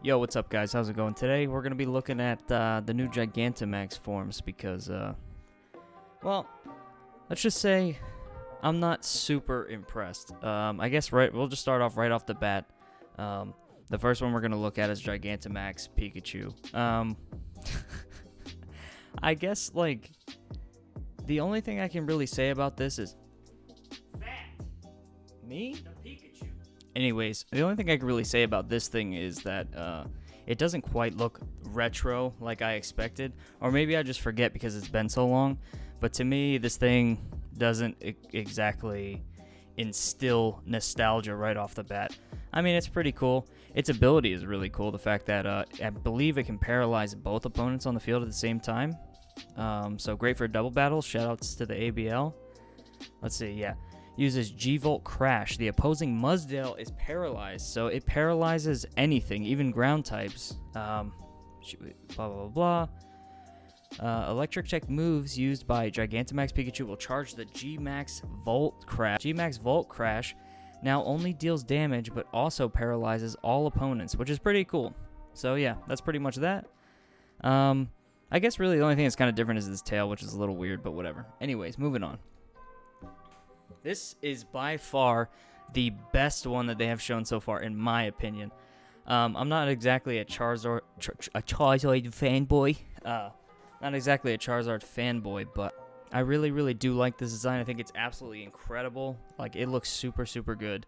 Yo, what's up, guys? How's it going? Today, we're going to be looking at the new GIGANTAMAX forms because, well, let's just say I'm not super impressed. I guess we'll just start off right off the bat. The first one we're going to look at is GIGANTAMAX Pikachu. I guess, like, the only thing I can really say about this is... Fat! Me? The Pikachu. Anyways, the only thing I can really say about this thing is that it doesn't quite look retro like I expected. Or maybe I just forget because it's been so long. But to me, this thing doesn't exactly instill nostalgia right off the bat. I mean, it's pretty cool. Its ability is really cool. The fact that I believe it can paralyze both opponents on the field at the same time. So great for double battles. Shoutouts to the ABL. Let's see, yeah. Uses G-Volt Crash. The opposing Muzdale is paralyzed, so it paralyzes anything, even ground types. Blah, blah, blah, blah. Electric Check moves used by GIGANTAMAX Pikachu will charge the G-Max Volt Crash. G-Max Volt Crash now only deals damage, but also paralyzes all opponents, which is pretty cool. So yeah, that's pretty much that. I guess really the only thing that's kind of different is this tail, which is a little weird, but whatever. Anyways, moving on. This is by far the best one that they have shown so far, in my opinion. I'm not exactly a Charizard fanboy. Not exactly a Charizard fanboy, but I really, really do like this design. I think it's absolutely incredible. Like, it looks super, super good.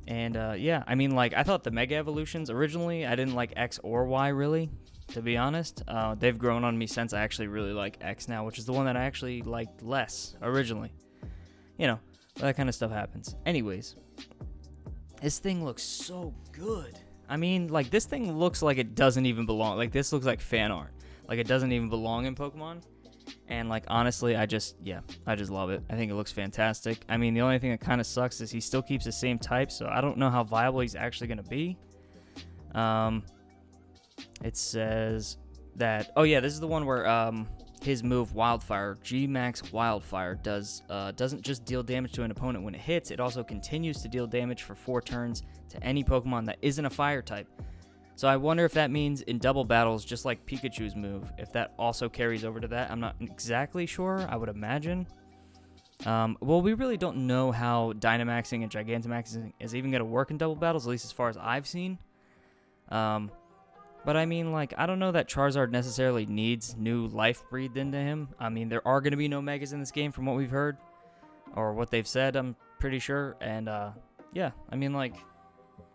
Yeah, I mean, like, I thought the Mega Evolutions, originally, I didn't like X or Y, really, to be honest. They've grown on me since I actually really like X now, which is the one that I actually liked less originally. You know, that kind of stuff happens. Anyways, this thing looks so good. I mean, like, this thing looks like it doesn't even belong. Like, this looks like fan art. Like, it doesn't even belong in Pokemon. And, like, honestly, I just love it. I think it looks fantastic. I mean, the only thing that kind of sucks is he still keeps the same type, so I don't know how viable he's actually going to be. It says that... Oh, yeah, this is the one where... his move Wildfire, G-Max Wildfire, doesn't just deal damage to an opponent when it hits, it also continues to deal damage for 4 turns to any Pokemon that isn't a fire type. So I wonder if that means in double battles, just like Pikachu's move, if that also carries over to that. I'm not exactly sure, I would imagine. Well, we really don't know how Dynamaxing and Gigantamaxing is even going to work in double battles, at least as far as I've seen. But I mean, like, I don't know that Charizard necessarily needs new life breathed into him. I mean, there are going to be no Megas in this game from what we've heard. Or what they've said, I'm pretty sure. And, yeah, I mean, like,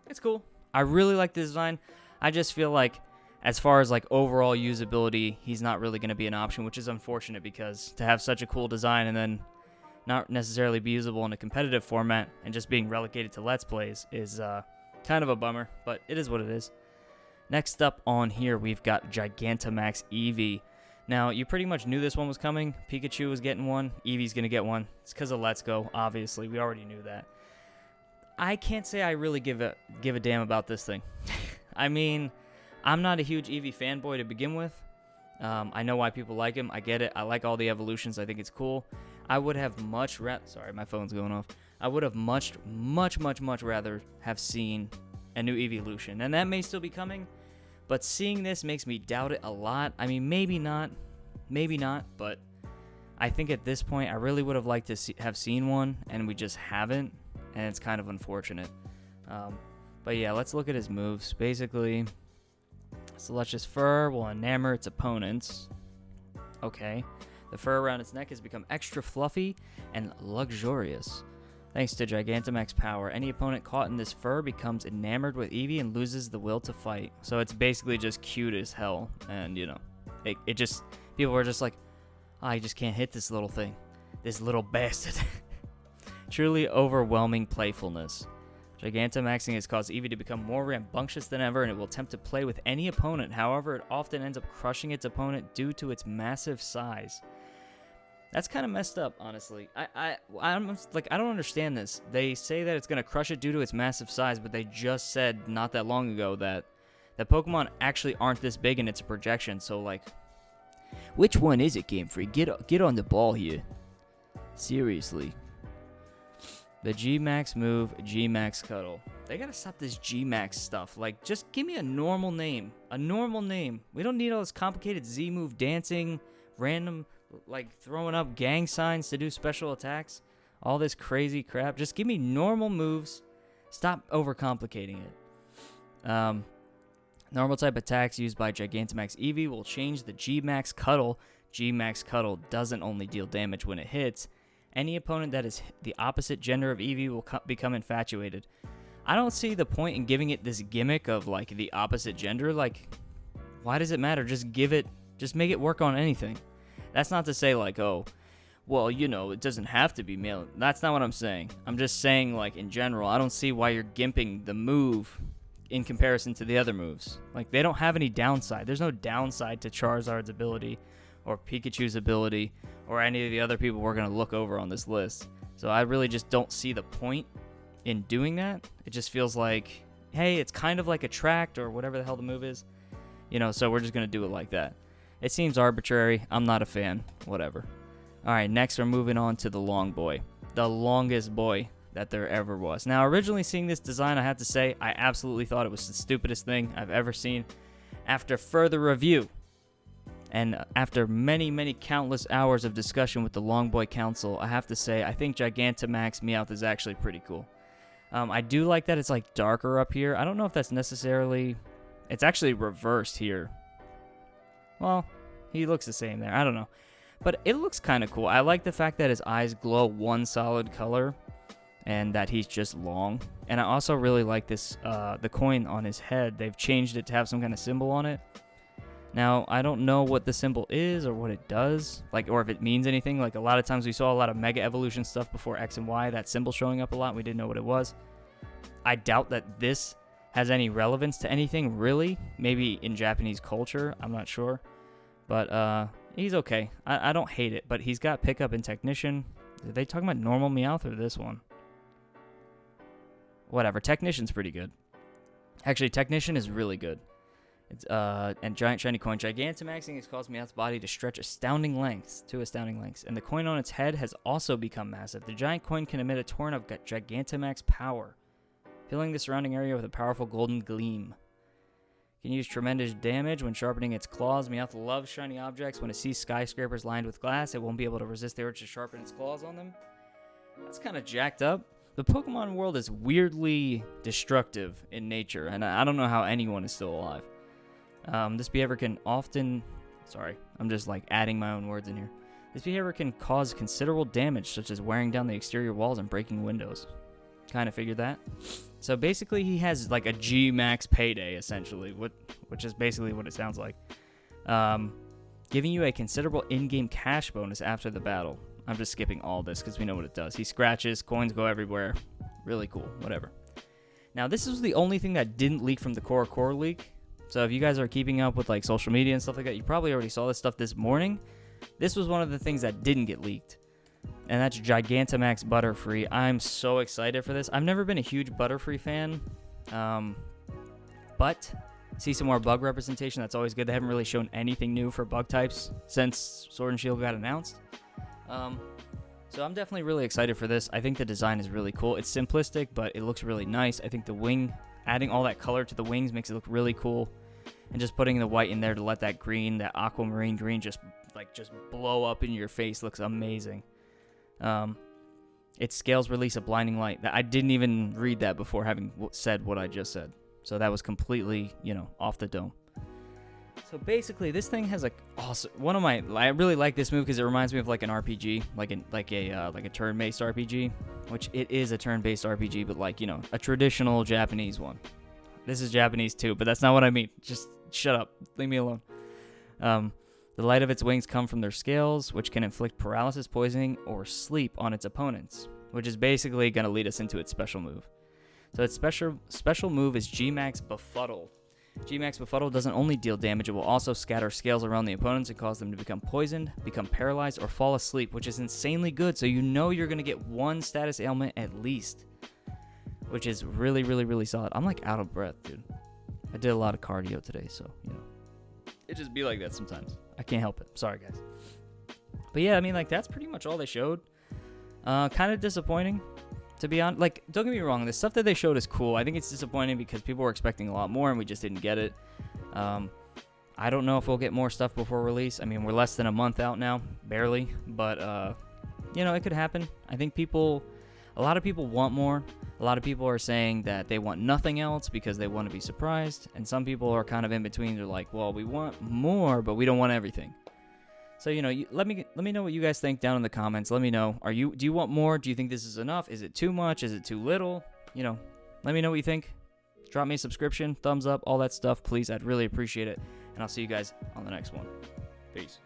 it's cool. I really like the design. I just feel like, as far as, like, overall usability, he's not really going to be an option, which is unfortunate because to have such a cool design and then not necessarily be usable in a competitive format and just being relegated to Let's Plays is kind of a bummer. But it is what it is. Next up on here, we've got Gigantamax Eevee. Now, you pretty much knew this one was coming. Pikachu was getting one. Eevee's going to get one. It's because of Let's Go, obviously. We already knew that. I can't say I really give a damn about this thing. I mean, I'm not a huge Eevee fanboy to begin with. I know why people like him. I get it. I like all the evolutions. I think it's cool. I would have Sorry, my phone's going off. I would have much rather have seen a new evolution. And that may still be coming. But seeing this makes me doubt it a lot. I mean, maybe not, but I think at this point, I really would have liked to have seen one, and we just haven't, and it's kind of unfortunate. But yeah, let's look at his moves. Basically, Luscious Fur will enamor its opponents. Okay. The fur around its neck has become extra fluffy and luxurious. Thanks to Gigantamax power, any opponent caught in this fur becomes enamored with Eevee and loses the will to fight. So it's basically just cute as hell. And, you know, it just... People are just like, I just can't hit this little thing. This little bastard. Truly overwhelming playfulness. Gigantamaxing has caused Eevee to become more rambunctious than ever, and it will attempt to play with any opponent. However, it often ends up crushing its opponent due to its massive size. That's kind of messed up, honestly. I'm like, I don't understand this. They say that it's going to crush it due to its massive size, but they just said not that long ago that Pokemon actually aren't this big and it's a projection. So, like, which one is it, Game Freak? Get on the ball here. Seriously. The G-Max move, G-Max Cuddle. They gotta stop this G-Max stuff. Like, just give me a normal name. A normal name. We don't need all this complicated Z-move dancing, random, like, throwing up gang signs to do special attacks. All this crazy crap. Just give me normal moves. Stop overcomplicating it. Normal type attacks used by Gigantamax Eevee will change the G-Max Cuddle. G-Max Cuddle doesn't only deal damage when it hits. Any opponent that is the opposite gender of Eevee will become infatuated. I don't see the point in giving it this gimmick of, like, the opposite gender. Like, why does it matter? Just make it work on anything. That's not to say, like, oh, well, you know, it doesn't have to be male. That's not what I'm saying. I'm just saying, like, in general, I don't see why you're gimping the move in comparison to the other moves. Like, they don't have any downside. There's no downside to Charizard's ability or Pikachu's ability or any of the other people we're going to look over on this list. So I really just don't see the point in doing that. It just feels like, hey, it's kind of like attract or whatever the hell the move is. You know, so we're just going to do it like that. It seems arbitrary. I'm not a fan. Whatever. All right, next we're moving on to the long boy. The longest boy that there ever was. Now, originally seeing this design, I have to say, I absolutely thought it was the stupidest thing I've ever seen. After further review, and after many, many countless hours of discussion with the Long Boy Council, I have to say, I think Gigantamax Meowth is actually pretty cool. I do like that it's, like, darker up here. I don't know if that's necessarily... It's actually reversed here. Well, he looks the same there. I don't know. But it looks kind of cool. I like the fact that his eyes glow one solid color and that he's just long. And I also really like this, the coin on his head. They've changed it to have some kind of symbol on it. Now, I don't know what the symbol is or what it does, like, or if it means anything. Like, a lot of times we saw a lot of Mega Evolution stuff before X and Y, that symbol showing up a lot. We didn't know what it was. I doubt that this has any relevance to anything, really. Maybe in Japanese culture. I'm not sure. But he's okay. I don't hate it, but he's got pickup and technician. Are they talking about normal Meowth or this one? Whatever. Technician's pretty good. Actually, technician is really good. It's and giant shiny coin. Gigantamaxing has caused Meowth's body to stretch astounding lengths, and the coin on its head has also become massive. The giant coin can emit a torrent of Gigantamax power, filling the surrounding area with a powerful golden gleam. It can use tremendous damage when sharpening its claws. Meowth loves shiny objects. When it sees skyscrapers lined with glass, it won't be able to resist the urge to sharpen its claws on them. That's kind of jacked up. The Pokemon world is weirdly destructive in nature, and I don't know how anyone is still alive. This behavior can often... Sorry, I'm just, like, adding my own words in here. This behavior can cause considerable damage, such as wearing down the exterior walls and breaking windows. Kind of figured that. So basically, he has, like, a G-Max payday, essentially, which is basically what it sounds like. Giving you a considerable in-game cash bonus after the battle. I'm just skipping all this because we know what it does. He scratches, coins go everywhere. Really cool, whatever. Now, this is the only thing that didn't leak from the core leak. So if you guys are keeping up with, like, social media and stuff like that, you probably already saw this stuff this morning. This was one of the things that didn't get leaked. And that's Gigantamax Butterfree. I'm so excited for this. I've never been a huge Butterfree fan. But see some more bug representation. That's always good. They haven't really shown anything new for bug types since Sword and Shield got announced. So I'm definitely really excited for this. I think the design is really cool. It's simplistic, but it looks really nice. I think the wing, adding all that color to the wings makes it look really cool. And just putting the white in there to let that green, that aquamarine green, just blow up in your face looks amazing. It scales release a blinding light. I didn't even read that before having said what I just said. So that was completely, off the dome. So basically, this thing has I really like this move because it reminds me of like an RPG, like a turn-based RPG, which it is a turn-based RPG, but a traditional Japanese one. This is Japanese too, but that's not what I mean. Just shut up. Leave me alone. The light of its wings come from their scales, which can inflict paralysis, poisoning, or sleep on its opponents, which is basically going to lead us into its special move. So its special move is G-Max Befuddle. G-Max Befuddle doesn't only deal damage, it will also scatter scales around the opponents and cause them to become poisoned, become paralyzed, or fall asleep, which is insanely good, so you know you're going to get one status ailment at least, which is really, really, really solid. I'm like out of breath, dude. I did a lot of cardio today, so, it just be like that sometimes. I can't help it. Sorry, guys. But yeah, that's pretty much all they showed. Kind of disappointing. to be honest. Like, don't get me wrong, the stuff that they showed is cool. I think it's disappointing because people were expecting a lot more and we just didn't get it. I don't know if we'll get more stuff before release. I mean, we're less than a month out now, barely, but you know, it could happen. I think a lot of people want more. A lot of people are saying that they want nothing else because they want to be surprised, and some people are kind of in between. They're like, well, we want more, but we don't want everything. So, you know, let me know what you guys think down in the comments. Let me know. Do you want more? Do you think this is enough? Is it too much? Is it too little? You know, let me know what you think. Drop me a subscription, thumbs up, all that stuff, please. I'd really appreciate it. And I'll see you guys on the next one. Peace.